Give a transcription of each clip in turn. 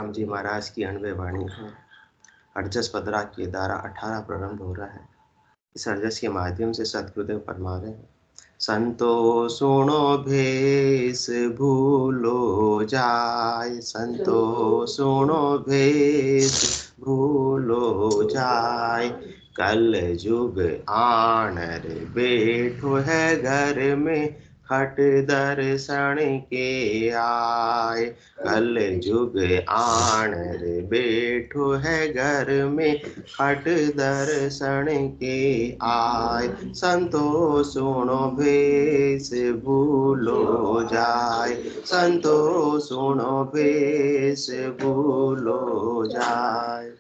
राम जी महाराज की 90 वाणी है। अरजस पदरा के द्वारा 18 प्रारंभ हो रहा है। इस अरजस के माध्यम से सतगुरुदेव फरमा रहे हैं, संतो सुनो भेष भूलो जाय, संतो सुनो भेष भूलो जाय, कल युग आनर बैठो है घर में, खट दर्शन के आए। कल युग आनर बैठो है घर में, खट दर्शन के आए। संतो सुनो भेष भूलो जाय, संतो सुनो भेष भूलो जाय।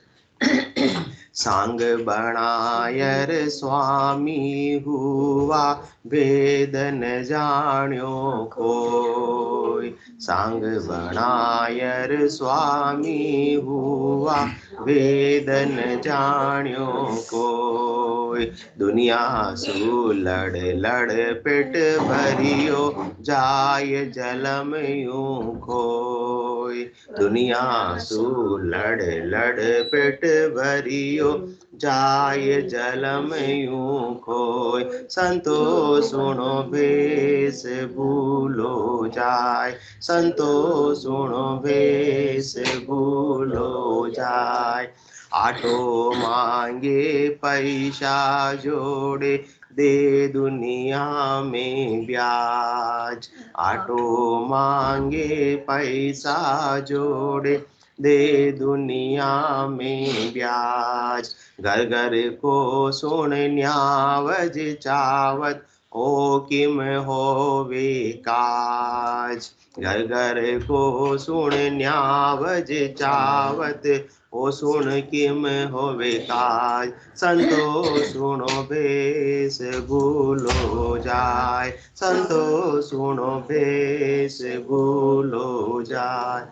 सांग बनायर स्वामी हुआ, भेद न जान्यो कोय। सांग बनायर स्वामी हुआ, भेद न जान्यो कोय। दुनिया सु लड़ लड़ पेट भरियो, जाय जलम यूं खोय। दुनिया सु लड़ लड़ पेट भरियो, जाय जलम यूं खोय। संतो सुनो भेष भूलो जाय, संतो सुनो भेष भूलो जाय। आटो मांगे पैसा जोड़े, दे दुनिया में ब्याज। आटो मांगे पैसा जोड़े, दे दुनिया में ब्याज। घर घर को सुन न्यावज चावत, ओ किम होवे काज। घर घर को सुन न्यावज चावत, ओ सुन किम होवे काज। संतो सुनो भेष भूलो जाय, संतो सुनो भेष भूलो जाय।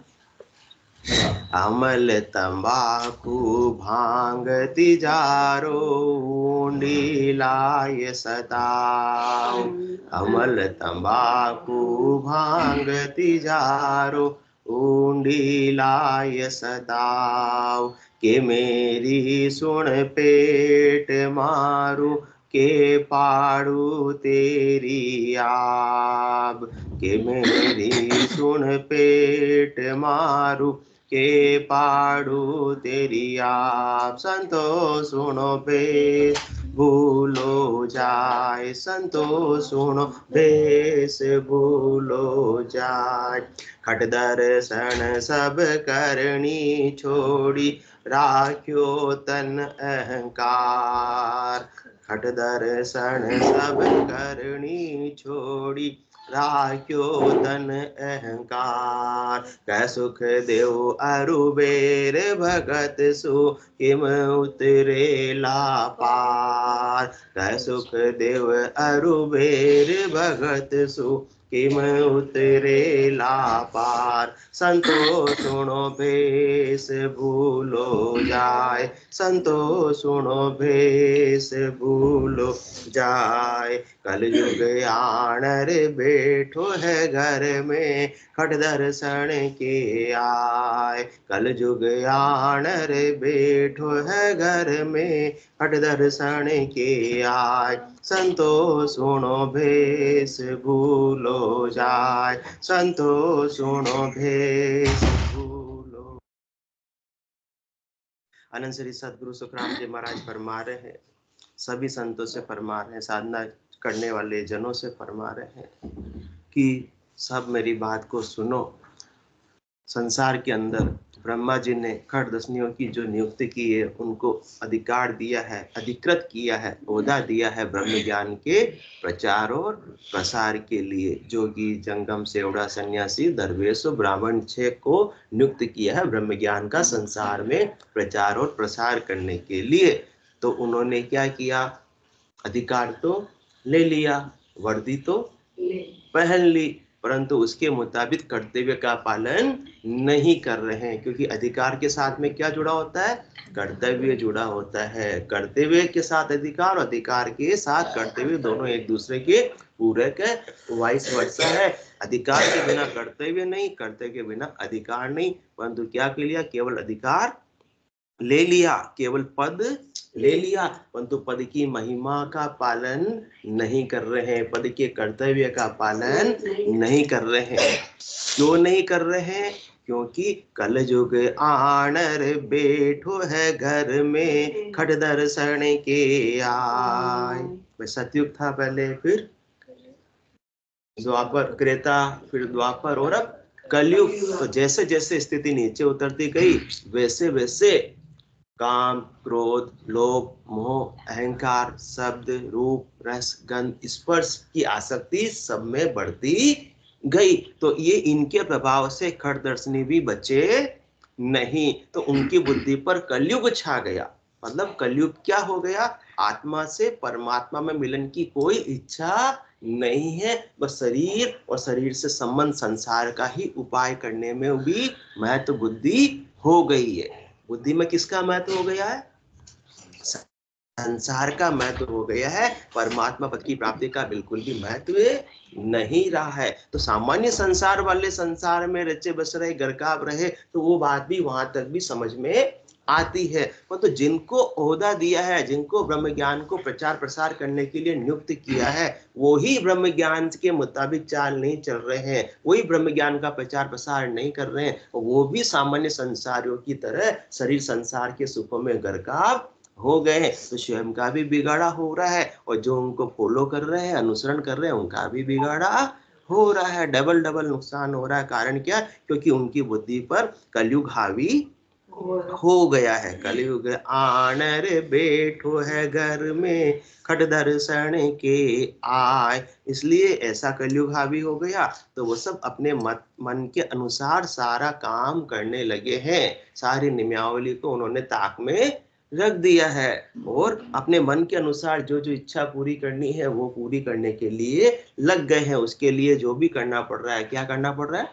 अमल तंबाकू भांग तिजारो, ऊंडी लाय सताओ। अमल तंबाकू भांग तिजारो, ऊंडी लाय सताओ। के मेरी सुन पेट मारू, के पाड़ू तेरी आब। के मेरी सुन पेट मारू, के पाड़ू तेरी आप। संतो सुनो भेष भूलो जाय, संतो सुनो भेष भूलो जाय। खट दर्शन सब करनी छोड़ी, राख्यो तन अहंकार। खट दर्शन सब करनी छोड़ी, राख्यो तन अहंकार। कह सुख देव अरुबेर भगत सु, किम उतरेला पार। कह सुख देव अरुबेर भगत सु, किम उतरेला पार। संतो सुनो भेष भूलो जाय, संतो सुनो भेष भूलो जाय। कल युग आनर बैठो है घर में, खट दर्शन के आय। कल युग आनर बैठो है घर में, खट दर्शन के आय। संतो सुनो भेष भूलो जाय, संतो सुनो भेष भूलो। अनंत श्री सदगुरु सुखराम जी महाराज फरमा रहे हैं, सभी संतों से फरमा रहे हैं, साधना करने वाले जनों से फरमा रहे हैं कि सब मेरी बात को सुनो। संसार के अंदर ब्रह्मा जी ने खट दसनियों की जो नियुक्ति की है, उनको अधिकार दिया है, अधिकृत किया है, ओहदा दिया है ब्रह्म ज्ञान के प्रचार और प्रसार के लिए। जोगी जंगम सेवड़ा सन्यासी दरवेश ब्राह्मण 6 को नियुक्त किया है ब्रह्म ज्ञान का संसार में प्रचार और प्रसार करने के लिए। तो उन्होंने क्या किया, अधिकार तो ले लिया, वर्दी तो पहन ली, परंतु उसके मुताबिक कर्तव्य का पालन नहीं कर रहे हैं, क्योंकि अधिकार के साथ में क्या जुड़ा होता है? कर्तव्य जुड़ा होता है। कर्तव्य के साथ अधिकार, अधिकार के साथ कर्तव्य, दोनों एक दूसरे के पूरक है, वाइस वर्सा है। अधिकार के बिना कर्तव्य नहीं, कर्तव्य के बिना अधिकार नहीं। परंतु क्या कर लिया? केवल अधिकार ले लिया, केवल पद ले लिया, परंतु पद की महिमा का पालन नहीं कर रहे हैं, पद के कर्तव्य का पालन नहीं कर रहे हैं। क्यों नहीं कर रहे हैं? क्योंकि कल युग आनर बैठो है घर में, खट दर्शन के आए। सतयुग था पहले, फिर द्वापर, त्रेता, फिर द्वापर और अब कलयुग। तो जैसे जैसे स्थिति नीचे उतरती गई, वैसे वैसे काम, क्रोध, लोभ, मोह, अहंकार, शब्द, रूप, रस, गंध, स्पर्श की आसक्ति सब में बढ़ती गई। तो ये इनके प्रभाव से खट दर्शनी भी बचे नहीं, तो उनकी बुद्धि पर कलयुग छा गया। मतलब कलयुग क्या हो गया? आत्मा से परमात्मा में मिलन की कोई इच्छा नहीं है, बस शरीर और शरीर से संबंध संसार का ही उपाय करने में भी महत्व बुद्धि हो गई है। बुद्धि में किसका महत्व हो गया है? संसार का महत्व हो गया है, परमात्मा पद की प्राप्ति का बिल्कुल भी महत्व नहीं रहा है। तो सामान्य संसार वाले संसार में रचे बस रहे, गरकाब रहे, तो वो बात भी वहां तक भी समझ में आती है। तो जिनको ओहदा दिया है, जिनको ब्रह्म ज्ञान को प्रचार प्रसार करने के लिए नियुक्त किया है, वो ही ब्रह्म ज्ञान के मुताबिक चाल नहीं चल रहे हैं, वही ब्रह्म ज्ञान का प्रचार प्रसार नहीं कर रहे हैं, वो भी सामान्य संसारियों की तरह शरीर संसार के सुखों में गरकाब हो गए हैं। तो स्वयं का भी बिगाड़ा हो रहा है, और जो उनको फॉलो कर रहे हैं, अनुसरण कर रहे हैं, उनका भी बिगाड़ा हो रहा है। डबल डबल नुकसान हो रहा है। कारण क्या? क्योंकि उनकी बुद्धि पर कलयुग हावी हो गया है। कलयुग आनर बैठो है घर में, खट दर्शन के आए। इसलिए ऐसा कलयुग हावी हो गया, तो वो सब अपने मन के अनुसार सारा काम करने लगे हैं। सारी नियमावली को उन्होंने ताक में रख दिया है, और अपने मन के अनुसार जो जो इच्छा पूरी करनी है वो पूरी करने के लिए लग गए हैं। उसके लिए जो भी करना पड़ रहा है, क्या करना पड़ रहा है?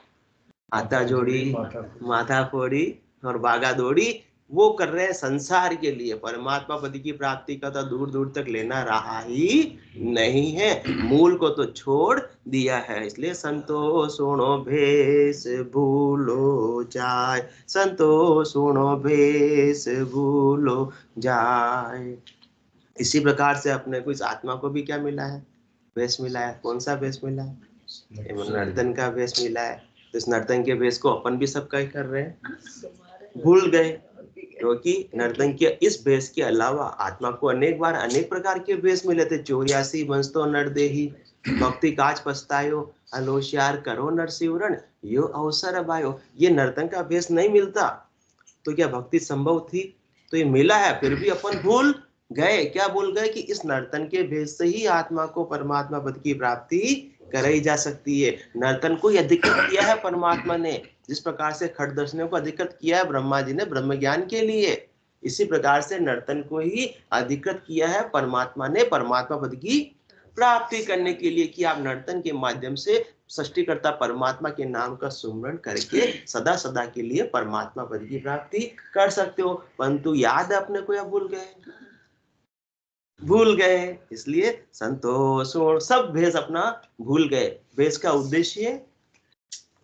हाथा जोड़ी, माथा फोड़ी और बागा दौड़ी, वो कर रहे हैं संसार के लिए। परमात्मा पद की प्राप्ति का तो दूर दूर तक लेना रहा ही नहीं है, मूल को तो छोड़ दिया है। इसलिए संतो सुनो भेष भूलो जाए, संतो सुनो भेष भूलो जाए। इसी प्रकार से अपने को इस आत्मा को भी क्या मिला है? भेष मिला है। कौन सा भेष मिला है? नर्तन का भेष मिला है। तो इस नर्तन के भेष को अपन भी सब कर रहे हैं, भूल गए। क्योंकि नर्तन के इस भेष के अलावा आत्मा को अनेक बार अनेक प्रकार के भेष मिले थे। 84 वंश तो नर देही, भक्ति काज पछतायो, अलोशियार करो नर सिवरण, यो अवसर अबायो। ये नर्तन का भेष नहीं मिलता तो क्या भक्ति संभव थी? तो ये मिला है, फिर भी अपन भूल गए। क्या भूल गए? कि इस नर्तन के भेष से ही आत्मा को परमात्मा पद की प्राप्ति कराई जा सकती है। नर्तन को अधिकृत किया है परमात्मा ने, जिस प्रकार से खट दर्शनों को अधिकृत किया है ब्रह्मा जी ने ब्रह्म ज्ञान के लिए, इसी प्रकार से नर्तन को ही अधिकृत किया है परमात्मा ने परमात्मा पद की प्राप्ति करने के लिए, कि आप नर्तन के माध्यम से सृष्टिकर्ता परमात्मा के नाम का सुमरण करके सदा सदा के लिए परमात्मा पद की प्राप्ति कर सकते हो। परंतु याद अपने को या भूल गए। इसलिए संतोष सब भेष अपना भूल गए। भेष का उद्देश्य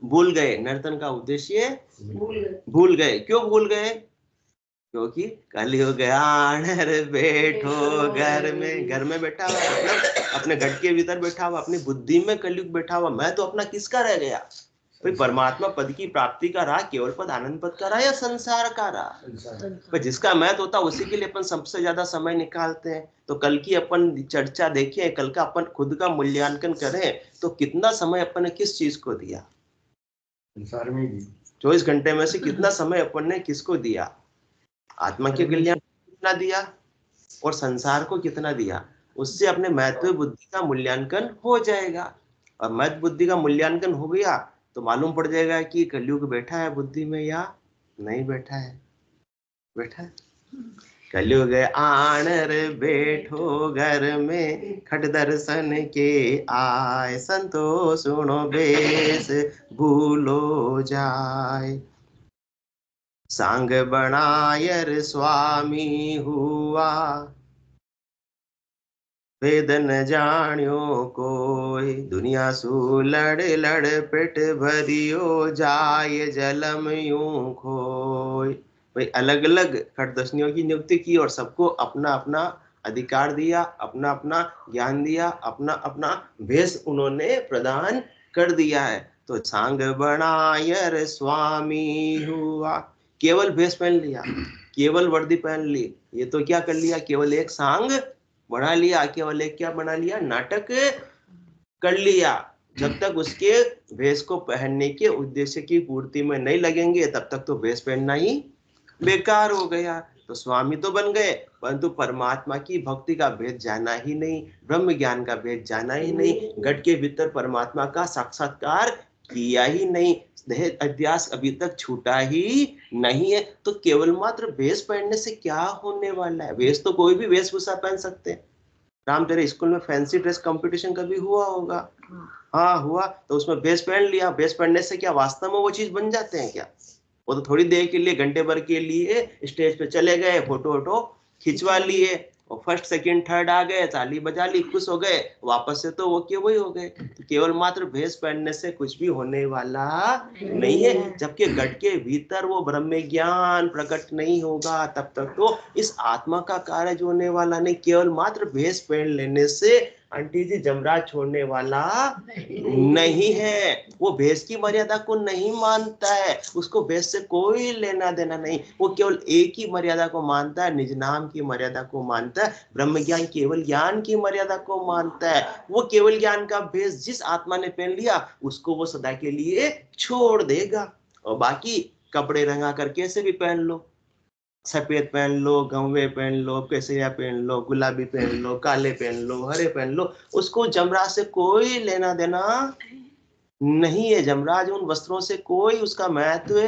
भूल गए, नर्तन का उद्देश्य भूल गए। क्यों भूल गए? क्योंकि कलयुग आनर बैठो घर में बैठा हुआ, मतलब अपने घट के भीतर बैठा हुआ, अपनी बुद्धि में कलयुग बैठा हुआ। मैं तो अपना किसका रह गया? भाई परमात्मा पद की प्राप्ति का रहा, केवल पद आनंद पद का रहा, या संसार का रहा? जिसका महत्व होता है उसी के लिए अपन सबसे ज्यादा समय निकालते हैं। तो कल की अपन चर्चा देखिए, कल का अपन खुद का मूल्यांकन करें तो कितना समय अपन ने किस चीज को दिया? संसार में 24 घंटे में से कितना समय अपन ने किसको दिया? आत्मा के कल्याण कितना दिया और संसार को कितना दिया? उससे अपने महत्व बुद्धि का मूल्यांकन हो जाएगा। और महत्व बुद्धि का मूल्यांकन हो गया तो मालूम पड़ जाएगा कि कलयुग बैठा है बुद्धि में या नहीं बैठा है। बैठा है। कलयुग आनर बैठो घर में, खट दर्शन के आए, संतो सुनो बेस भूलो जाए। सांग बनायर स्वामी हुआ, वेद न जान्यो कोई, दुनिया सु लड़ लड़ पेट भरियो, जाय जलम यूं खोय। भाई अलग अलग खटदर्शनियों की नियुक्ति की और सबको अपना अपना अधिकार दिया, अपना अपना ज्ञान दिया, अपना अपना भेष उन्होंने प्रदान कर दिया है। तो सांग बनायर स्वामी हुआ, केवल भेष पहन लिया, केवल वर्दी पहन ली, ये तो क्या कर लिया, केवल एक सांग बना लिया, केवल एक क्या बना लिया, नाटक कर लिया। जब तक उसके भेष को पहनने के उद्देश्य की पूर्ति में नहीं लगेंगे तब तक तो भेष पहनना ही बेकार हो गया। तो स्वामी तो बन गए परंतु परमात्मा की भक्ति का भेद जाना ही नहीं, ब्रह्म ज्ञान का भेद जाना ही नहीं, घट के भीतर परमात्मा का साक्षात्कार किया ही नहीं, देह अध्यास अभी तक छूटा ही नहीं है। तो केवल मात्र भेष पहनने से क्या होने वाला है? भेष तो कोई भी वेशभूषा पहन सकते हैं। राम तेरे स्कूल में फैंसी ड्रेस कंपटीशन कभी हुआ होगा? हाँ हुआ। तो उसमें भेष पहन लिया, भेष पहनने से क्या वास्तव में वो चीज बन जाते हैं क्या? वो तो थोड़ी देर के लिए, घंटे भर के लिए स्टेज पे चले गए, फोटो वोटो खिंचवा लिए और फर्स्ट सेकंड थर्ड आ गए, ताली बजा ली, खुश हो गए, वापस से तो वो के वही हो गए। तो केवल मात्र भेष पहनने से कुछ भी होने वाला नहीं है। जबकि घट के भीतर वो ब्रह्म ज्ञान प्रकट नहीं होगा तब तक तो इस आत्मा का कार्य जो होने वाला नहीं। केवल मात्र भेष पहन लेने से आंटी जी जमराज छोड़ने वाला नहीं है। वो भेष की मर्यादा को नहीं मानता है, उसको भेष से कोई लेना देना नहीं। वो केवल एक ही मर्यादा को मानता है, निज नाम की मर्यादा को मानता है, ब्रह्म ज्ञान केवल ज्ञान की मर्यादा को मानता है। वो केवल ज्ञान का भेष जिस आत्मा ने पहन लिया उसको वो सदा के लिए छोड़ देगा। और बाकी कपड़े रंगा कर कैसे भी पहन लो, सफेद पहन लो, गंवे पहन लो, केसरिया पहन लो, गुलाबी पहन लो, काले पहन लो, हरे पहन लो, उसको जमराज से कोई लेना देना नहीं है। जमराज उन वस्त्रों से कोई उसका महत्व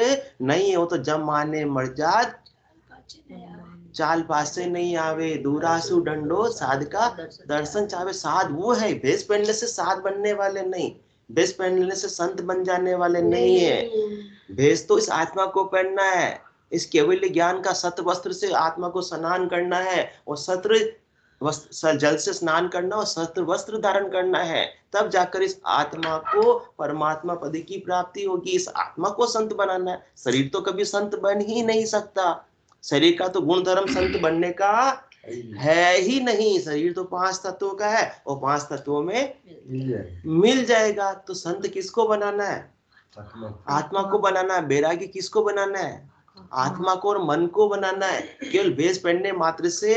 नहीं है। वो तो जम माने मर्जाद चाल पास से नहीं आवे, दूरासु डंडो साध का दर्शन चाहे। साध वो है, भेष पहनने से साध बनने वाले नहीं, भेष पहनने से संत बन जाने वाले नहीं है। भेष तो इस आत्मा को पहनना है, इस केवल ज्ञान का सत वस्त्र से आत्मा को स्नान करना है और सत्र जल से स्नान करना और सत्र वस्त्र धारण करना है। तब जाकर इस आत्मा को परमात्मा पद की प्राप्ति होगी। इस आत्मा को संत बनाना है। शरीर तो कभी संत बन ही नहीं सकता, शरीर का तो गुण धर्म संत बनने का है ही नहीं। शरीर तो 5 तत्वों का है और 5 तत्वों में मिल जाएगा। तो संत किसको बनाना है? आत्मा को बनाना है। बैरागी किसको बनाना है? आत्मा को और मन को बनाना है। केवल भेष पहनने मात्र से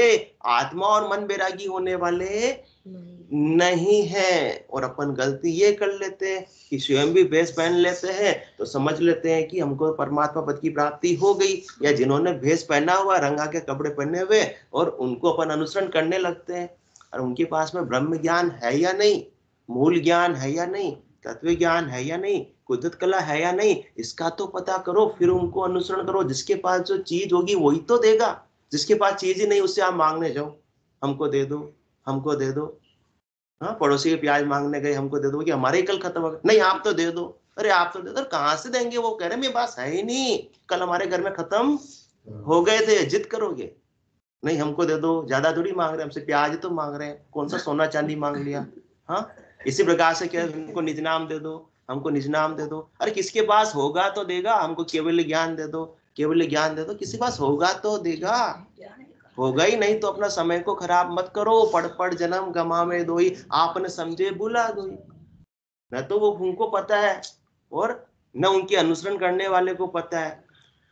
आत्मा और मन बैरागी होने वाले नहीं है। और अपन गलती ये कर लेते हैं कि स्वयं भी भेष पहन लेते हैं तो समझ लेते हैं कि हमको परमात्मा पद की प्राप्ति हो गई। या जिन्होंने भेष पहना हुआ, रंगा के कपड़े पहने हुए, और उनको अपन अनुसरण करने लगते हैं। और उनके पास में ब्रह्म ज्ञान है या नहीं, मूल ज्ञान है या नहीं, तत्व ज्ञान है या नहीं, कुदरत कला है या नहीं, इसका तो पता करो, फिर उनको अनुसरण करो। जिसके पास जो चीज होगी वही तो देगा। जिसके पास चीज ही नहीं उससे आप मांगने जाओ, हमको दे दो, हमको दे दो। हाँ, पड़ोसी के प्याज मांगने गए, हमको दे दो, कि हमारे ही कल खत्म हो गए, नहीं आप तो दे दो। अरे आप तो दे दो, कहाँ से देंगे? वो कह रहे मेरे पास है ही नहीं, कल हमारे घर में खत्म हो गए थे। जिद करोगे, नहीं हमको दे दो, ज्यादा थोड़ी मांग रहे हैं हमसे, प्याज तो मांग रहे हैं, कौन सा सोना चांदी मांग लिया। हाँ, इसी प्रकार से क्या, हमको निज नाम दे दो, हमको निज नाम दे दो। अरे किसके पास होगा तो देगा, हमको केवल ज्ञान दे दो, केवल ज्ञान दे दो। किसी पास होगा तो देगा, होगा ही नहीं तो अपना समय को खराब मत करो। पढ़ पढ़ जन्म गमावे दोई, आपने समझे बुला दोई। न तो वो उनको पता है और न उनके अनुसरण करने वाले को पता है।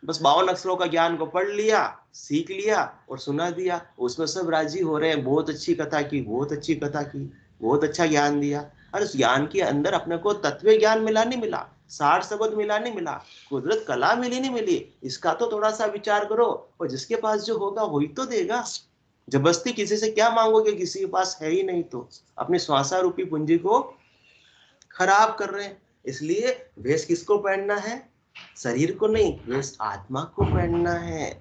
बस 52 अक्षरों का ज्ञान को पढ़ लिया, सीख लिया और सुना दिया, उसमें सब राजी हो रहे हैं। बहुत अच्छी कथा की, बहुत अच्छी कथा की, बहुत अच्छा ज्ञान दिया। और उस ज्ञान के अंदर अपने को तत्व ज्ञान मिला नहीं मिला, सार शब्द मिला नहीं मिला, कुदरत कला मिली नहीं मिली, इसका तो थोड़ा सा विचार करो। और जिसके पास जो होगा वही तो देगा। जबरदस्ती किसी से क्या मांगोगे? किसी के पास है ही नहीं तो अपनी श्वासा रूपी पूंजी को खराब कर रहे हैं। इसलिए भेष किसको पहनना है? शरीर को नहीं, भेष आत्मा को पहनना है।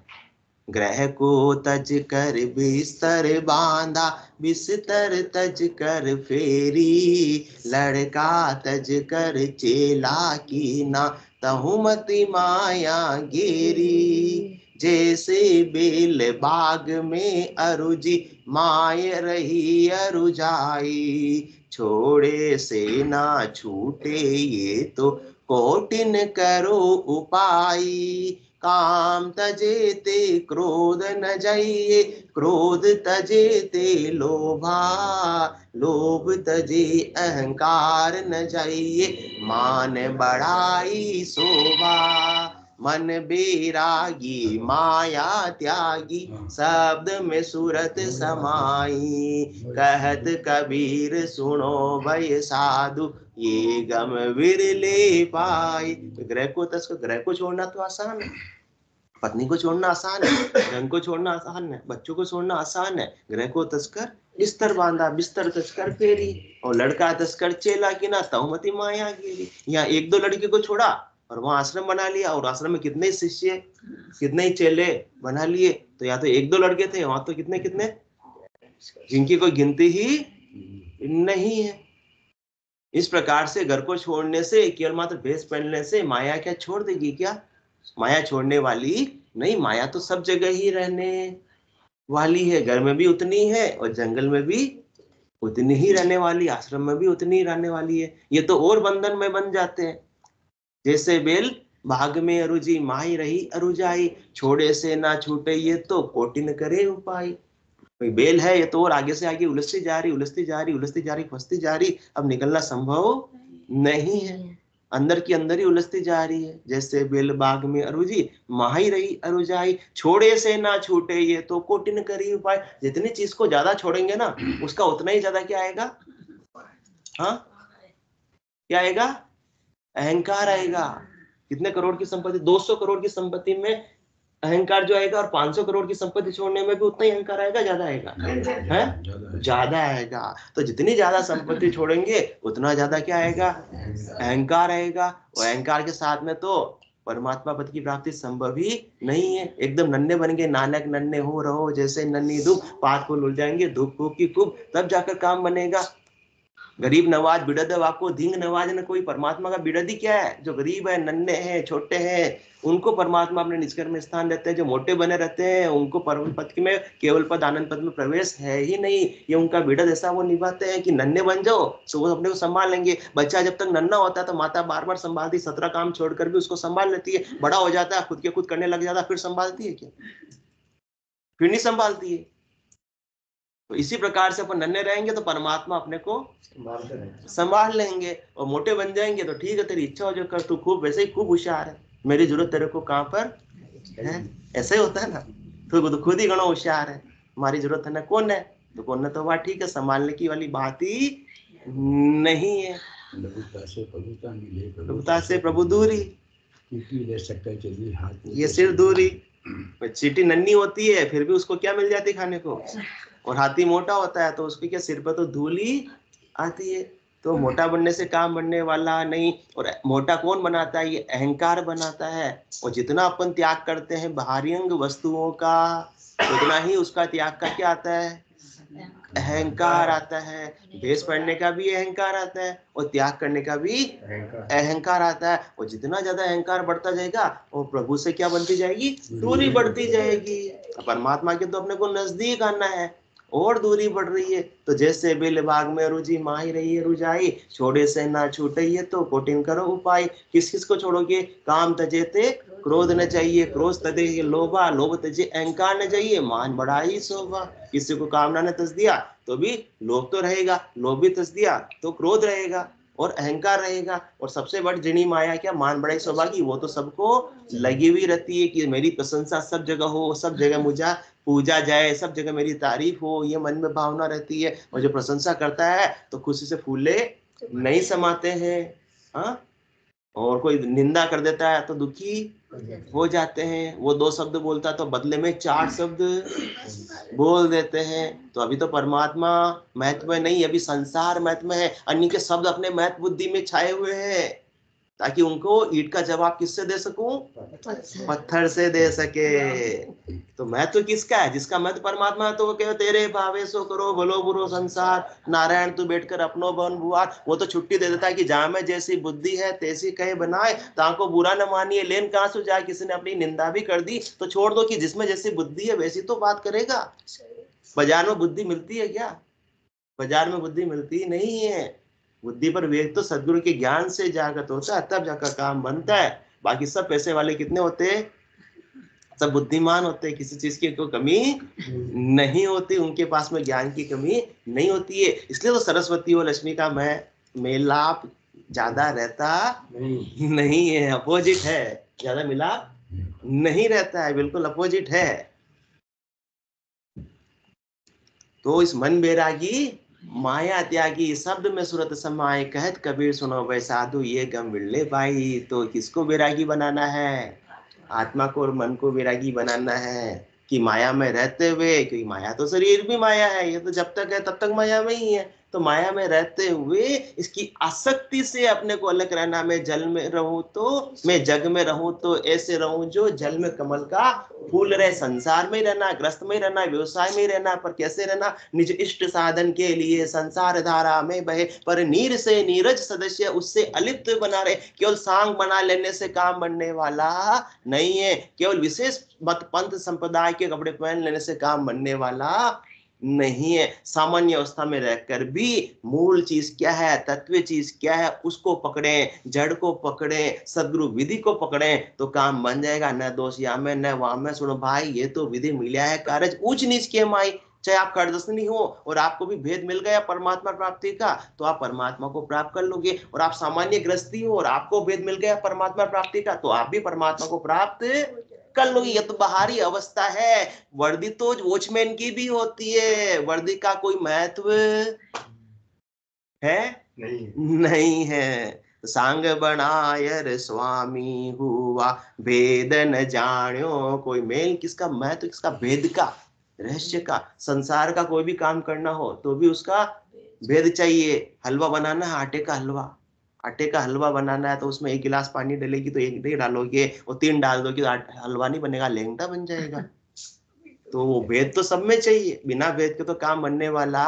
ग्रह को तज कर बिस्तर बांधा, बिस्तर तज कर फेरी, लड़का तज कर चेला की ना, तहुमति माया गेरी। जैसे बेल बाग में अरुजी, माय रही अरुजाई, छोड़े से ना छूटे ये तो कोटिन करो उपाय। काम तजे ते क्रोध न जाइए, क्रोध तजे ते लोभा, लोभ तजे अहंकार न जाइए, मान बढ़ाई शोभा। मन बेरागी माया त्यागी, शब्द में सूरत समाई, कहत कबीर सुनो भय साधु, ये गम विरले पाई। ग्रह को छोड़ना तो आसान है, पत्नी को छोड़ना आसान है, धन को छोड़ना आसान है, बच्चों को छोड़ना आसान है। ग्रह को तस्कर बिस्तर बांधा, बिस्तर तस्कर फेरी, और लड़का तस्कर चेला की ना, तहुमति माया गिरी। यहाँ एक दो लड़के को छोड़ा और वहां आश्रम बना लिया, और आश्रम में कितने शिष्य, कितने चेले बना लिए। तो यहाँ तो एक दो लड़के थे, वहां तो कितने कितने, जिनकी कोई गिनती ही नहीं है। इस प्रकार से घर को छोड़ने से, केवल मात्र भेष पहनने से माया क्या छोड़ देगी क्या? माया छोड़ने वाली नहीं, माया तो सब जगह ही रहने वाली है। घर में भी उतनी है और जंगल में भी उतनी ही रहने वाली, आश्रम में भी उतनी ही रहने वाली है। ये तो और बंधन में बन जाते हैं। जैसे बेल भाग में अरुजी, माही रही अरुजाई, छोड़े से ना छूटे ये तो कोटिन करे उपाय। बेल है ये तो और आगे से आगे उलझती जा रही, उलझती जा रही, उलझती जा रही, फंसती जा रही, अब निकलना संभव नहीं है, अंदर की अंदर ही उलझती जा रही है। जैसे बेल बाग में अरुजी, माही रही अरुजाई, छोड़े से ना छूटे ये तो कोटिन करी उपाय। जितनी चीज को ज्यादा छोड़ेंगे ना, उसका उतना ही ज्यादा क्या आएगा? हाँ, क्या आएगा? अहंकार आएगा। कितने करोड़ की संपत्ति, 200 करोड़ की संपत्ति में अहंकार जो आएगा, और 500 करोड़ की संपत्ति छोड़ने में भी उतना ही अहंकार आएगा, ज्यादा आएगा? है ज्यादा आएगा। तो जितनी ज्यादा संपत्ति छोड़ेंगे उतना ज्यादा क्या आएगा? अहंकार आएगा। और अहंकार के साथ में तो परमात्मा पद की प्राप्ति संभव ही नहीं है। एकदम नन्हे बन गए, नानक नन्हे हो रहो जैसे नन्ही धूप, पात को लुल जाएंगे धूप फूक की खूब, तब जाकर काम बनेगा। गरीब नवाज बिड़द आपको धींग नवाज न कोई। परमात्मा का बिड़द ही क्या है? जो गरीब है, नन्हे हैं, छोटे हैं, उनको परमात्मा अपने निष्कर में स्थान देते हैं। जो मोटे बने रहते हैं उनको परम पद में, केवल पद आनंद पद में प्रवेश है ही नहीं। ये उनका बिड़द ऐसा वो निभाते हैं कि नन्हे बन जाओ तो वो अपने को संभाल लेंगे। बच्चा जब तक नन्हा होता है तो माता बार बार संभालती, 17 काम छोड़कर भी उसको संभाल लेती है। बड़ा हो जाता है, खुद के खुद करने लग जाता है, फिर संभालती है क्या? फिर नहीं संभालती है। तो इसी प्रकार से अपन नन्हे रहेंगे तो परमात्मा अपने को संभाल लेंगे, और मोटे बन जाएंगे तो ठीक है, तेरी इच्छा हो जो कर, तू खूब वैसे ही खूब होशियार है, मेरी जरूरत तेरे को कहाँ पर है। ऐसे ही होता है ना, तो खुद ही गणो होशियार है, हमारी जरूरत है ना कौन है, तो कौन है तो वह ठीक है, संभालने की वाली बात ही नहीं है। प्रभुता से प्रभु दूरी, ये सिर दूरी। चींटी नन्ही होती है फिर भी उसको क्या मिल जाती खाने को, और हाथी मोटा होता है तो उसके क्या सिर पर तो धूल ही आती है। तो मोटा बनने से काम बनने वाला नहीं। और मोटा कौन बनाता है? ये अहंकार बनाता है। और जितना अपन त्याग करते हैं बाहरी अंग वस्तुओं का, उतना ही उसका त्याग का क्या आता है? अहंकार आता है। भेष पहनने का भी अहंकार आता है और त्याग करने का भी अहंकार आता है। और जितना ज्यादा अहंकार बढ़ता जाएगा और प्रभु से क्या बनती जाएगी? दूरी बढ़ती जाएगी। परमात्मा के तो अपने को नजदीक आना है और दूरी बढ़ रही है। तो जैसे बेल बाग में रुचि माही रही है रुझाई, छोड़े से ना छूटे ये तो कोटिन करो उपाय। किस किस को छोड़ोगे? काम तजेते क्रोध न चाहिए, क्रोध तजे लोभा, लोभ तजे अहंकार न चाहिए, मान बढ़ाई शोभा। किसी को कामना ने तज दिया तो भी लोभ तो रहेगा, लोभ भी तज दिया तो क्रोध रहेगा और अहंकार रहेगा। और सबसे बड़ी जिनी माया क्या? मान बढ़ाई शोभा की। वो तो सबको लगी हुई रहती है कि मेरी प्रशंसा सब जगह हो, सब जगह मुझे पूजा जाए, सब जगह मेरी तारीफ हो, ये मन में भावना रहती है। और जो प्रशंसा करता है तो खुशी से फूले नहीं समाते हैं। हाँ, और कोई निंदा कर देता है तो दुखी हो जाते हैं। वो 2 शब्द बोलता है तो बदले में 4 शब्द बोल देते हैं। तो अभी तो परमात्मा महत्व में नहीं, अभी संसार महत्व में है। अन्य के शब्द अपने महत्व बुद्धि में छाए हुए हैं ताकि उनको ईंट का जवाब किससे दे सकूं? पत्थर से दे सके। तो महत्व किसका है? जिसका महत्व परमात्मा है, तो वो कहे तेरे भावे सो करो भलो बुरो संसार, नारायण तू बैठकर अपनो बन बुआर। वो तो छुट्टी दे देता है कि जहां में जैसी बुद्धि है तैसी कहे बनाए, ताको बुरा न मानिए लेन कहां से जाए। किसी ने अपनी निंदा भी कर दी तो छोड़ दो कि जिसमें जैसी बुद्धि है वैसी तो बात करेगा। बाजार में बुद्धि मिलती है क्या? बाजार में बुद्धि मिलती नहीं है। बुद्धि पर विवेक तो सदगुरु के ज्ञान से जागृत होता है, तब जाकर काम बनता है। बाकी सब पैसे वाले कितने होते हैं? सब बुद्धिमान होते हैं, किसी चीज की कोई कमी नहीं होती, उनके पास में ज्ञान की कमी नहीं होती है। इसलिए तो सरस्वती और लक्ष्मी का मेलाप ज्यादा रहता नहीं है, अपोजिट है। ज्यादा मिलाप नहीं रहता है, बिल्कुल अपोजिट है। तो इस मन बैरागी माया त्यागी शब्द में सूरत समाए, कहत कबीर सुनो भाई साधु ये गम मिलने भाई। तो किसको बैरागी बनाना है? आत्मा को और मन को बैरागी बनाना है कि माया में रहते हुए, क्योंकि माया तो शरीर भी माया है, ये तो जब तक है तब तक माया में ही है। तो माया में रहते हुए इसकी आसक्ति से अपने को अलग रहना। मैं जल में रहूं तो, मैं जग में रहूं तो ऐसे रहूं जो जल में कमल का फूल रहे। संसार में ही रहना, ग्रस्त में ही रहना, व्यवसाय में ही रहना, पर कैसे रहना? निज इष्ट साधन के लिए संसार धारा में बहे, पर नीर से नीरज सदस्य उससे अलिप्त बना रहे। केवल सांग बना लेने से काम बनने वाला नहीं है, केवल विशेष मत पंथ संप्रदाय के कपड़े पहन लेने से काम बनने वाला नहीं है। सामान्य अवस्था में रहकर भी मूल चीज क्या है, तत्व चीज क्या है, उसको पकड़े, जड़ को पकड़े, सदगुरु विधि को पकड़े तो काम बन जाएगा। न दोष या में न वहां में। सुनो भाई, ये तो विधि मिला है, कार्य ऊंच नीच के माई। चाहे आप खड़दसनी हो और आपको भी भेद मिल गया परमात्मा प्राप्ति का, तो आप परमात्मा को प्राप्त कर लोगे। और आप सामान्य ग्रस्ती हो और आपको भेद मिल गया परमात्मा प्राप्ति का, तो आप भी परमात्मा को प्राप्त कर लोगे। ये तो बाहरी अवस्था है। वर्दी तो वॉचमैन की भी होती है, वर्दी का कोई महत्व है? नहीं है। सांग बनायर स्वामी हुआ, भेद न जान्यो कोई। मेल किसका? महत्व किसका? भेद का, रहस्य का। संसार का कोई भी काम करना हो तो भी उसका भेद चाहिए। हलवा बनाना है, आटे का हलवा, आटे का हलवा बनाना है तो उसमें 1 गिलास पानी डालेगी तो 1 नहीं डालोगे, और 3 डाल दोगे तो हलवा नहीं बनेगा, लेंगटा बन जाएगा। तो वो भेद तो सब में चाहिए, बिना भेद के तो काम बनने वाला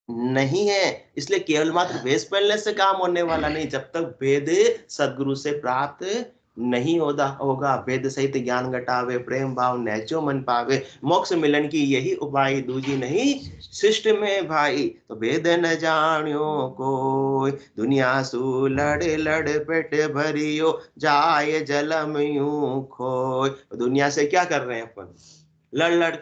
नहीं है। इसलिए केवल मात्र वेश पहनने से काम होने वाला नहीं, जब तक भेद सदगुरु से प्राप्त नहीं होगा। भेद सहित ज्ञान घटावे, प्रेम भाव नैचो मन पावे, मोक्ष मिलन की यही उपाय, दूजी नहीं शिष्ट में भाई। तो भेद न जान्यो कोई, दुनिया सु लड़ लड़ पेट भरियो, जाए जलम यूं खोय। दुनिया से क्या कर रहे हैं अपन? लड़ लड़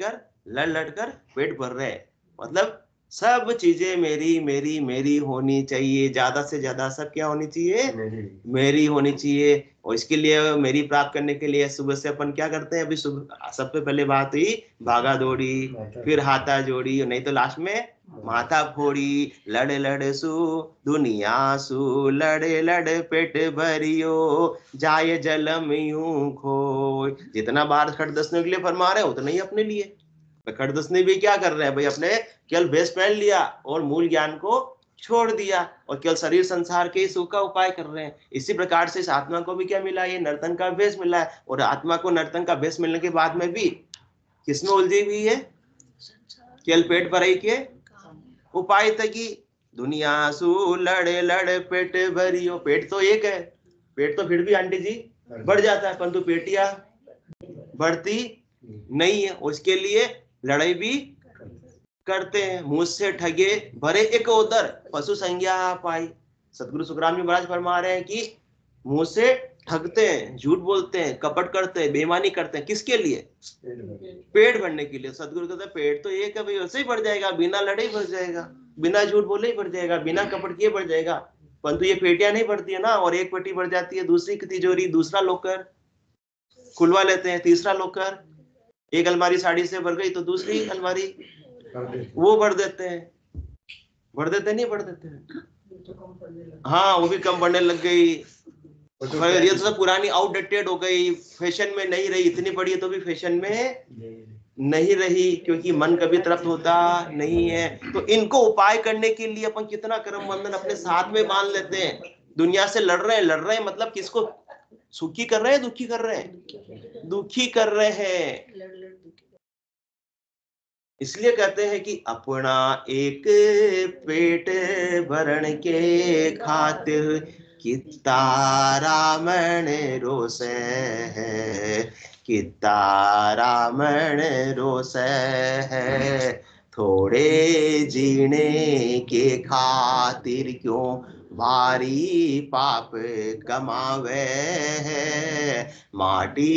कर पेट भर रहे हैं। मतलब सब चीजें मेरी मेरी मेरी होनी चाहिए, ज्यादा से ज्यादा सब क्या होनी चाहिए? मेरी होनी चाहिए। और इसके लिए मेरी प्राप्त करने के लिए सुबह से अपन क्या करते हैं? अभी सुबह सबसे पहले बात हुई भागा दौड़ी, फिर हाथा जोड़ी, नहीं तो लास्ट में माथा फोड़ी। लड़ लड़ सु दुनिया सु लड़ लड़ पेट भरियो, जाए जलम यूं खोय। जितना बार खट दसने के लिए फरमा रहे उतना ही अपने लिए। खड़दसनी भी क्या कर रहे हैं भाई? अपने केवल भेष पहन लिया और मूल ज्ञान को छोड़ दिया, और केवल शरीर संसार के सुख का उपाय कर रहे हैं। इसी प्रकार से इस आत्मा को भी क्या मिला? ये नर्तन का भेष मिला है। और आत्मा को नर्तन का भेष मिलने के बाद में भी किसमें उलझी हुई है? केवल पेट भराई के उपाय तकी। दुनिया सु लड़े लड़ पेट भरियो। पेट तो एक है, पेट तो फिर भी आंटी जी बढ़ जाता है, परंतु पेटिया बढ़ती नहीं है। उसके लिए लड़ाई भी करते हैं। मुझसे ठगे भरे एक उदर, पशु संज्ञा पाई। सदगुरु सुखराम जी महाराज फरमा रहे हैं कि मुंह से ठगते हैं, झूठ बोलते हैं, कपट करते हैं, बेईमानी करते हैं। किसके लिए? पेट भरने के लिए। सदगुरु कहते हैं पेट तो एक है भाई, वैसे ही बढ़ जाएगा, बिना लड़े ही बढ़ जाएगा, बिना झूठ बोले ही बढ़ जाएगा, बिना कपट किए बढ़ जाएगा। परंतु ये पेटियां नहीं बढ़ती है ना, और एक पेटी बढ़ जाती है, दूसरी की तिजोरी, दूसरा लॉकर खुलवा लेते हैं, तीसरा लॉकर। एक अलमारी साड़ी से भर गई तो दूसरी अलमारी वो भर देते हैं। भर देते नहीं? भर देते हैं, हाँ वो भी कम बढ़ने लग गई। ये तो सब पुरानी आउटडेटेड हो गई, फैशन में नहीं रही। इतनी बड़ी है तो भी फैशन में नहीं रही, क्योंकि मन कभी तृप्त होता नहीं है। तो इनको उपाय करने के लिए अपन कितना कर्म बंधन अपने साथ में बांध लेते हैं। दुनिया से लड़ रहे हैं मतलब किसको? सुखी कर रहे हैं, दुखी कर रहे हैं? दुखी कर रहे हैं। इसलिए कहते हैं कि अपना एक पेट भरण के खातिर कितना रावण रोष है, कितना रावण रोष है। थोड़े जीने के खातिर क्यों भारी पाप कमावे है। माटी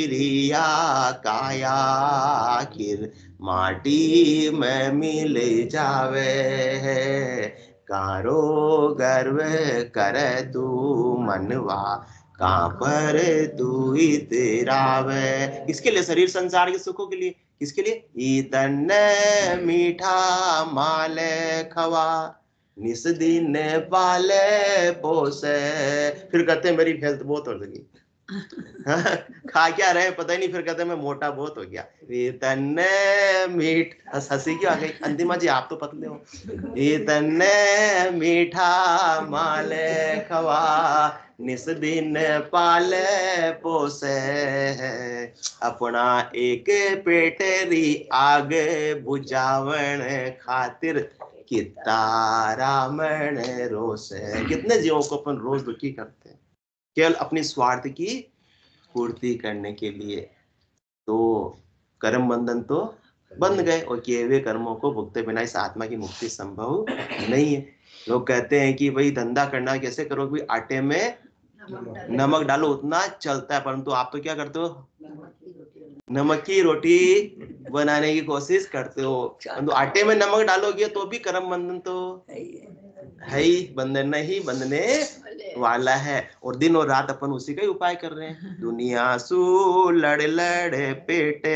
रिया काया आखिर माटी में मिल जावे है। कारो गर्व कर तू मनवा, कहाँ पर तू इतरावे। किसके लिए? शरीर संसार के सुखों के लिए। किसके लिए? इतन मीठा माल खवा, निस दिन पाले पोसे। फिर कहते हैं मेरी भैंस बहुत हो गई, खा क्या रहे पता ही नहीं, फिर कहते मैं मोटा बहुत हो गया। इतने मीठ, हंसी क्यों आ गई? अंतिमा जी आप तो पतले हो। इतने मीठा माले खवा, निस दिन पाले पोसे। अपना एक पेटेरी आग बुझावन खातिर कितना रावण रोष है। कितने जीवों को अपन रोज दुखी करते हैं केवल अपनी स्वार्थ की पूर्ति करने के लिए। तो कर्म बंधन तो बंध गए और किए हुए कर्मों को भुगते बिना इस आत्मा की मुक्ति संभव नहीं है। लोग कहते हैं कि भाई धंधा करना कैसे करोगे? आटे में नमक डालो उतना चलता है, परंतु आप तो क्या करते हो? नमक की रोटी बनाने की कोशिश करते हो, परंतु आटे में नमक डालोगे तो भी कर्म बंधन तो है ही, बंधन नहीं बंधने वाला है। और दिन और रात अपन उसी का ही उपाय कर रहे हैं। दुनिया सू लड़ लड़ पेट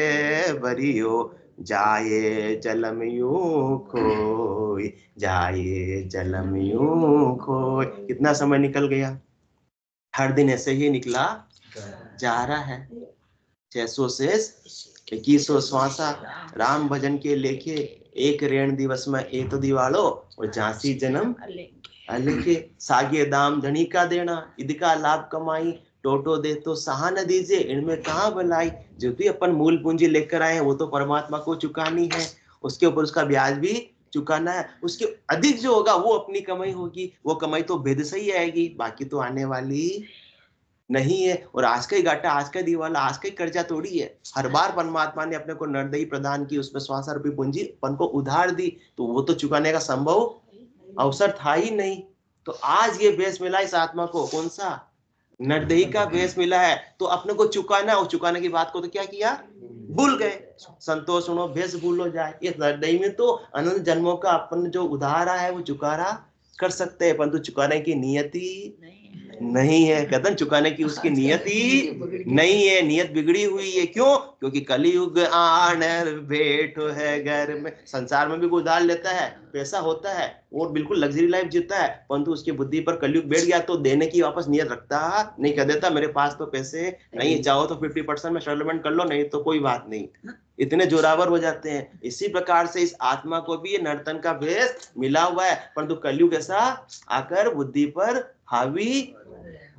भरियो, जाए जलम यूं खोई, जाए जलम यूं खोई। कितना समय निकल गया, हर दिन ऐसे ही निकला जा रहा है। 600 से 2100 श्वासा राम भजन के लेखे, एक रेण दिवस में एक तो दिवालो और झांसी जन्म अलेखे। सागे दाम धनी का देना, ईद का लाभ कमाई, टोटो दे तो सहा न दीजिए, इनमें कहाँ भलाई। जो भी अपन मूल पूंजी लेकर आए हैं वो तो परमात्मा को चुकानी है, उसके ऊपर उसका ब्याज भी चुकाना है। उसके अधिक जो होगा वो अपनी कमाई होगी, वो कमाई तो भेद से ही आएगी, बाकी तो आने वाली नहीं है। और आज का ही घाटा, आज का दिवाला, आज का ही कर्जा तोड़ी है। हर बार परमात्मा ने अपने को नरदई प्रदान की, उसमें 100 रुपये पूंजी अपन को उधार दी, तो वो तो चुकाने का संभव अवसर था ही नहीं। तो आज ये भेष मिला इस आत्मा को, कौन सा? नरदई का भेष मिला है, तो अपने को चुकाना, और चुकाने की बात को तो क्या किया? भूल गए। संतोष सुनो भेष भूलो जाए। इस नरदई में तो अनंत जन्मों का अपन जो उधारा है वो चुकारा कर सकते हैं, परंतु चुकाने की नियति नहीं है। कहते हैं चुकाने की उसकी नियति नहीं है, नियत बिगड़ी हुई है। क्यों? क्योंकि कलयुग आनर बैठो है घर में। संसार में भी कोई उधार लेता है, पैसा होता है और बिल्कुल लग्जरी लाइफ जीता है, परंतु उसकी बुद्धि पर कलयुग बैठ गया तो देने की वापस नियत रखता नहीं। कह देता मेरे पास तो पैसे नहीं, चाहो तो 50% में सेटलमेंट कर लो, नहीं तो कोई बात नहीं। इतने जोरावर हो जाते हैं। इसी प्रकार से इस आत्मा को भी ये नर्तन का भेष मिला हुआ है, परंतु कलयुग ऐसा आकर बुद्धि पर हावी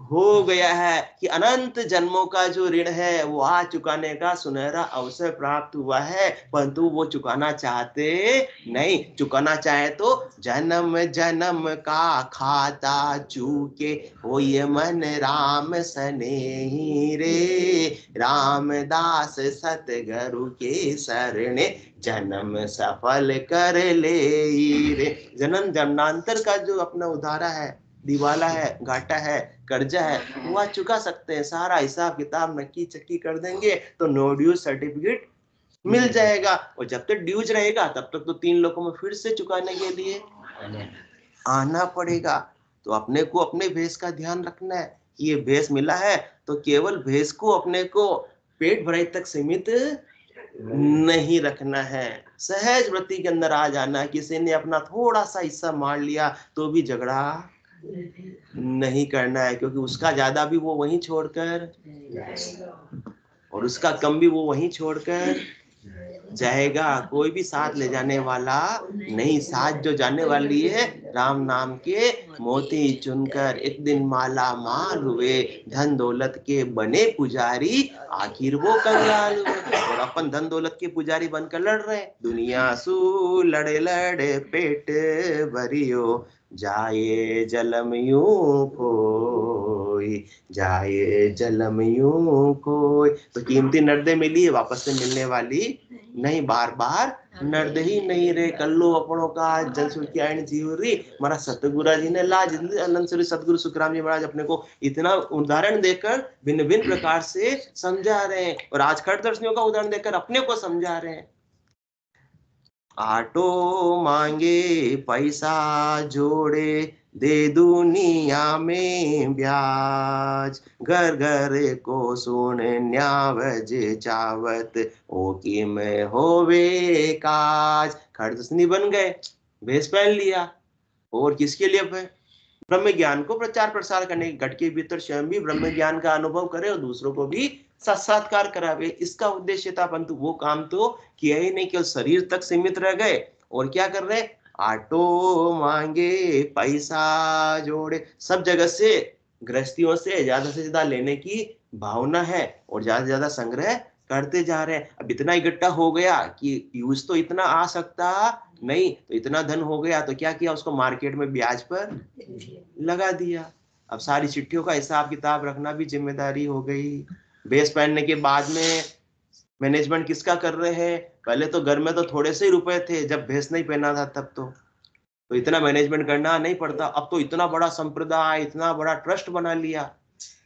हो गया है कि अनंत जन्मों का जो ऋण है वो आज चुकाने का सुनहरा अवसर प्राप्त हुआ है, परंतु वो चुकाना चाहते नहीं। चुकाना चाहे तो जन्म जन्म का खाता चूके, हो ये मन राम सनेही रे। रामदास सतगुरु के शरणे, जन्म सफल कर ले रे। जन्म जन्मांतर का जो अपना उधारा है, दिवाला है, घाटा है, कर्जा है, वो आज चुका सकते हैं। सारा हिसाब किताब नक्की चक्की कर देंगे तो नो ड्यूज सर्टिफिकेट मिल जाएगा। और जब तक ड्यूज रहेगा तब तक तो 3 लोगों में फिर से चुकाने के लिए आना पड़ेगा। तो अपने को अपने भेष का ध्यान रखना है। ये भेष मिला है तो केवल भेष को अपने को पेट भराई तक सीमित नहीं रखना है। सहज वृत्ति के अंदर आ जाना। किसी ने अपना थोड़ा सा हिस्सा मार लिया तो भी झगड़ा नहीं करना है, क्योंकि उसका ज्यादा भी वो वहीं छोड़कर और उसका कम भी वो वहीं छोड़कर जाएगा। कोई भी साथ ले जाने वाला नहीं, साथ जो जाने वाली है राम नाम के मोती चुनकर एक दिन माला माल हुए, धन दौलत के बने पुजारी आखिर वो कंगाल हुए। और अपन धन दौलत के पुजारी बनकर लड़ रहे हैं। दुनिया सू लड़े लड़े पेट भरियो, जाए जलम यूं कोई, जाए जलम यूं कोई। तो कीमती नर्दे मिली है, वापस से मिलने वाली नहीं, बार बार नर्द ही नहीं रे। कर लो अपनों का जन सुन की आयन जीवरी। हमारा सतगुरु जी ने लाज अनंत सूर्य सतगुरु सुखराम जी महाराज अपने को इतना उदाहरण देकर भिन्न भिन्न प्रकार से समझा रहे हैं, और आज खड़दर्शनियों का उदाहरण देकर अपने को समझा रहे हैं। आटो मांगे पैसा जोड़े, दे दुनिया में ब्याज, घर घर को सुन न्यावज चावत, ओ की में होवे काज। खड़दर्शनी बन गए, भेष पहन लिया, और किसके लिए? ब्रह्म ज्ञान को प्रचार प्रसार करने, घट के भीतर स्वयं भी ब्रह्म ज्ञान का अनुभव करे और दूसरों को भी साक्षात्कार करावे, इसका उद्देश्य था। परंतु वो काम तो किया ही नहीं, केवल शरीर तक सीमित रह गए। और क्या कर रहे? आटो मांगे पैसा जोड़े। सब जगह से गृहस्थियों से ज्यादा लेने की भावना है, और ज्यादा से ज्यादा संग्रह करते जा रहे हैं। अब इतना इकट्ठा हो गया कि यूज तो इतना आ सकता नहीं, तो इतना धन हो गया तो क्या किया? उसको मार्केट में ब्याज पर लगा दिया। अब सारी चिट्ठियों का हिसाब किताब रखना भी जिम्मेदारी हो गई। बेस पहनने के बाद में मैनेजमेंट किसका कर रहे हैं? पहले तो घर में तो थोड़े से ही रुपए थे, जब भेस नहीं पहना था तब तो इतना मैनेजमेंट करना नहीं पड़ता। अब तो इतना बड़ा संप्रदाय, इतना बड़ा ट्रस्ट बना लिया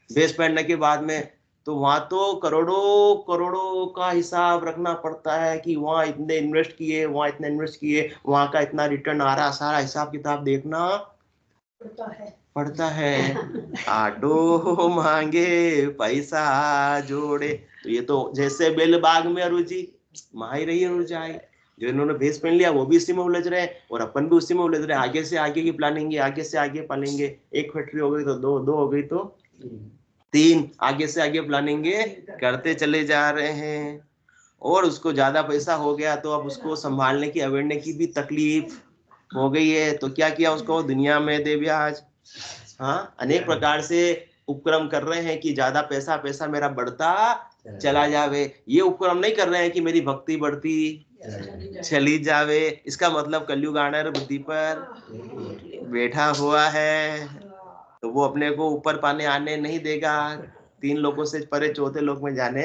भेस पहनने के बाद में, तो वहां तो करोड़ों करोड़ों का हिसाब रखना पड़ता है कि वहां इतने इन्वेस्ट किए, वहां इतने इन्वेस्ट किए, वहां का इतना रिटर्न आ रहा, सारा हिसाब किताब देखना पड़ता है। आटो मांगे पैसा जोड़े। तो ये तो जैसे बेलबाग में अरुचि माही रही अरुचाई, जो इन्होंने भेष पहन लिया वो भी इसी में उलझ रहे हैं, और अपन भी उसी में उलझ रहे हैं। आगे से आगे की प्लानिंग, आगे से आगे पालेंगे। एक फैक्ट्री हो गई तो दो हो गई तो तीन, आगे से आगे प्लानिंग करते चले जा रहे हैं। और उसको ज्यादा पैसा हो गया तो अब उसको संभालने की, अवेड़ने की भी तकलीफ हो गई है। तो क्या किया? उसको दुनिया में दे ब्याज। हाँ, अनेक प्रकार से उपक्रम कर रहे हैं कि ज्यादा पैसा मेरा बढ़ता चला जावे। ये उपक्रम नहीं कर रहे हैं कि मेरी भक्ति बढ़ती चली जावे। इसका मतलब कलयुग आनर बुद्धि पर बैठा हुआ है, तो वो अपने को ऊपर पाने आने नहीं देगा, तीन लोगों से परे चौथे लोक में जाने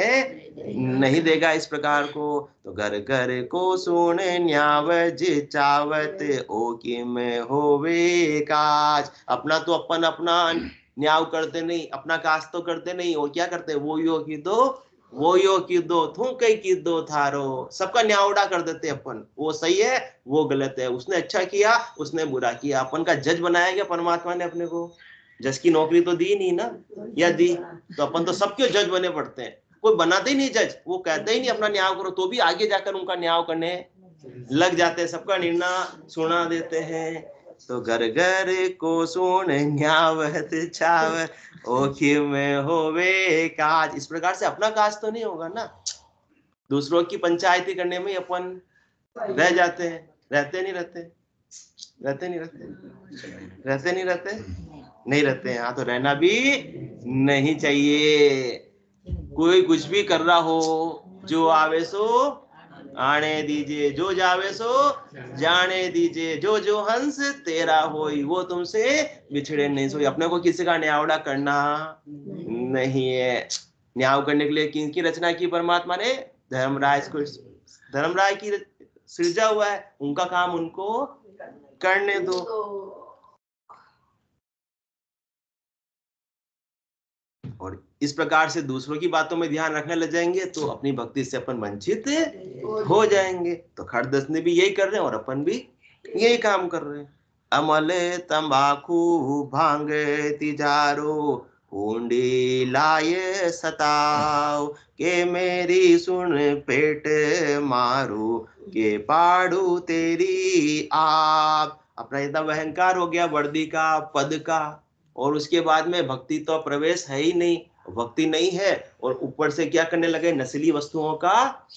नहीं देगा इस प्रकार को। तो घर घर को सुने न्यावज चावत, ओ की में होवे काज। अपना तो अपन अपना न्याव करते नहीं, अपना काज तो करते नहीं, और क्या करते? वो यो की दो थू कई की दो थारो। सबका न्यावड़ा कर देते अपन, वो सही है वो गलत है, उसने अच्छा किया उसने बुरा किया। अपन का जज बनाया गया परमात्मा ने अपने को। जज की नौकरी तो दी नहीं ना, या दी? तो अपन तो सबके जज बने पड़ते हैं, कोई बनाते ही नहीं जज, वो कहते ही नहीं अपना न्याय करो, तो भी आगे जाकर उनका न्याय करने लग जाते हैं, सबका निर्णय सुना देते हैं। तो घर घर को सुन न्यावत छाव, ओखी में होवे काज। इस प्रकार से अपना काज तो नहीं होगा ना, दूसरों की पंचायती करने में अपन रह जाते हैं। रहते नहीं रहते नहीं रहते हैं। हाँ, तो रहना भी नहीं चाहिए। कोई कुछ भी कर रहा हो, जो आवे सो आने दीजिए, जो जावे सो जाने दीजिए, जो जो हंस तेरा होई, वो तुमसे बिछड़े नहीं सोई। अपने को किसी का न्यावड़ा करना नहीं है। न्याव करने के लिए किनकी रचना की परमात्मा ने? धर्मराज को। धर्मराज की सृजा हुआ है, उनका काम उनको करने दो। और इस प्रकार से दूसरों की बातों में ध्यान रखने लग जाएंगे तो अपनी भक्ति से अपन वंचित हो जाएंगे। तो खड़दर्शनी भी यही कर रहे हैं और अपन भी यही काम कर रहे हैं। अमल तंबाकू भांग तिजारो, पूंडी लाए सताओ, के मेरी सुन पेट मारू, के पाड़ू तेरी आप। अपना इतना अहंकार हो गया वर्दी का, पद का, और उसके बाद में भक्ति तो प्रवेश है ही नहीं। भक्ति नहीं है और ऊपर से क्या करने लगे, नशीली वस्तुओं का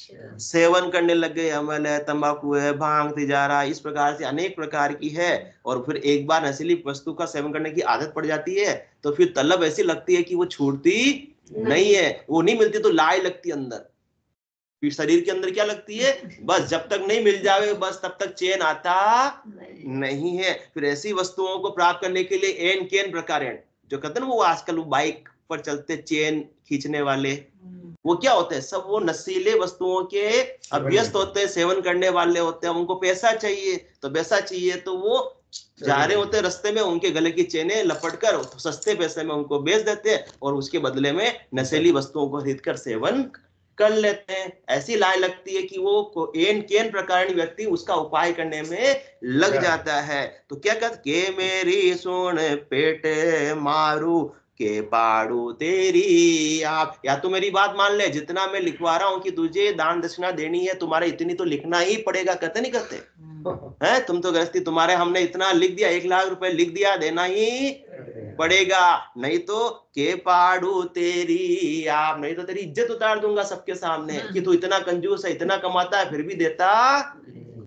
सेवन करने लगे, अमल है, तंबाकू है, भांग, तिजारा, इस प्रकार से अनेक प्रकार की है। और फिर एक बार नशीली वस्तु का सेवन करने की आदत पड़ जाती है तो फिर तलब ऐसी लगती है कि वो छूटती नहीं है, वो नहीं मिलती तो लाई लगती अंदर, फिर शरीर के अंदर क्या लगती है, बस जब तक नहीं मिल जावे बस तब तक चैन आता नहीं है। फिर ऐसी वस्तुओं को प्राप्त करने के लिए एन केन प्रकार, जो कहते हैं ना वो आजकल वो बाइक पर चलते चेन खींचने वाले, वो क्या होते हैं, सब वो नशीले वस्तुओं के अभ्यस्त होते हैं, सेवन करने वाले होते हैं। उनको पैसा चाहिए तो वो जा रहे होते हैं रास्ते में, उनके गले की चेनें लपट कर तो सस्ते पैसे में उनको बेच देते हैं और उसके बदले में नशीली वस्तुओं को खरीद कर सेवन कर लेते हैं। ऐसी लाय लगती है कि वो एन केन प्रकार व्यक्ति उसका उपाय करने में लग जाता है। तो क्या कहते, के मेरी सुन पेट मारू के पाड़ू तेरी आप, या तो मेरी बात मान ले, जितना मैं लिखवा रहा हूं कि तुझे दान दक्षिणा देनी है, तुम्हारे इतनी तो लिखना ही पड़ेगा, कहते नहीं कहते हैं, तुम तो गृहस्थी, तुम्हारे हमने इतना लिख दिया, 1 लाख रुपए लिख दिया, देना ही पड़ेगा, नहीं तो के पाड़ू तेरी आप, नहीं तो तेरी इज्जत उतार दूंगा सबके सामने कि तू इतना कंजूस है, इतना कमाता है फिर भी देता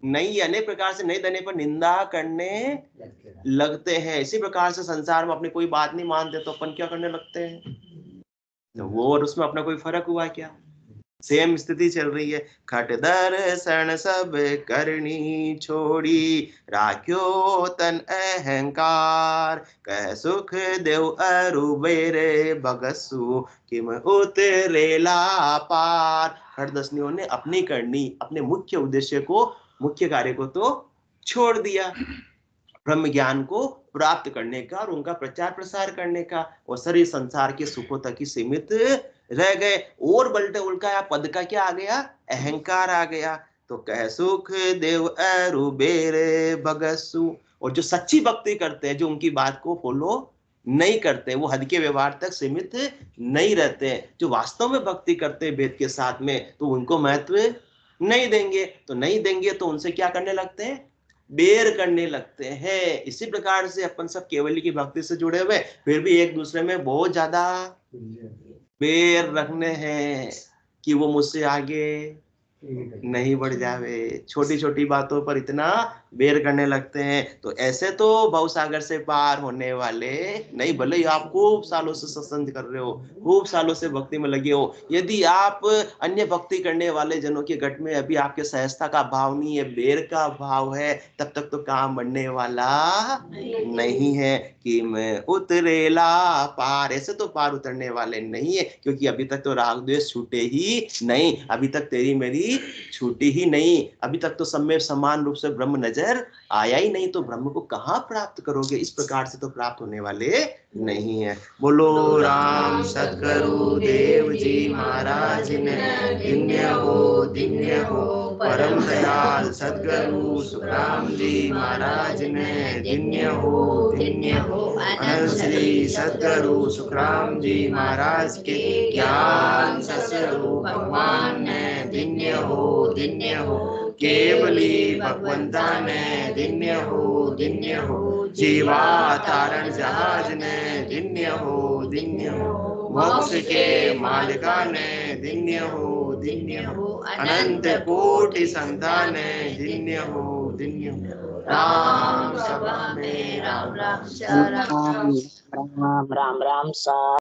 नहीं, अनेक प्रकार से नहीं देने पर निंदा करने लगते हैं। इसी प्रकार से संसार में अपनी कोई बात नहीं मानते तो अपन क्या करने लगते हैं, तो वो और उसमें अपना कोई फर्क हुआ क्या, सेम स्थिति चल रही है। खट दर्शन सब करनी छोड़ी राख्यो तन अहंकार, कह सुख देव अरु बेरे भगसु किम उतरेला पार। खटदर्शनियों ने अपनी करनी, अपने मुख्य उद्देश्य को, मुख्य कार्य को तो छोड़ दिया, ब्रह्म ज्ञान को प्राप्त करने का और उनका प्रचार प्रसार करने का, और सारे संसार के सुखों तक ही सीमित रह गए। और बल्टे उल्टा पद का क्या आ गया, अहंकार आ गया। तो कह सुख देव अरु बेरे भगसु, और जो सच्ची भक्ति करते हैं, जो उनकी बात को फॉलो नहीं करते, वो हद के व्यवहार तक सीमित नहीं रहते हैं, जो वास्तव में भक्ति करते हैं वेद के साथ में, तो उनको महत्व नहीं देंगे, तो उनसे क्या करने लगते हैं, बेर करने लगते हैं। इसी प्रकार से अपन सब केवली की भक्ति से जुड़े हुए फिर भी एक दूसरे में बहुत ज्यादा बेर रखने हैं कि वो मुझसे आगे नहीं बढ़ जावे, छोटी छोटी बातों पर इतना बेर करने लगते हैं। तो ऐसे तो भवसागर से पार होने वाले नहीं, भले ही आप खूब सालों से सत्संग कर रहे हो, खूब सालों से भक्ति में लगे हो, यदि आप अन्य भक्ति करने वाले जनों के गट में अभी आपके सहजता का भाव नहीं है, बेर का भाव है, तब तक तो काम बढ़ने वाला नहीं है कि मैं उतरेला पार, ऐसे तो पार उतरने वाले नहीं है, क्योंकि अभी तक तो राग द्वेष छूटे ही नहीं, अभी तक तेरी मेरी छूटी ही नहीं, अभी तक तो सब में समान रूप से ब्रह्म नजर आया ही नहीं, तो ब्रह्म को कहाँ प्राप्त करोगे, इस प्रकार से तो प्राप्त होने वाले नहीं है। बोलो राम सतगुरु देव जी महाराज ने, धन्य हो परम दयाल सतगुरु सुखराम जी महाराज ने, धन्य हो अनंत श्री सतगुरु सुखराम जी महाराज के ज्ञान सस्वरूप भगवान ने, धन्य हो केवली भगवंता ने, धन्य हो जीवा तारण जहाज ने, धन्य हो मोक्ष के मालिका ने, धन्य हो अनंत कोटि संतान ने, धन्य हो राम सभा में राम राम सा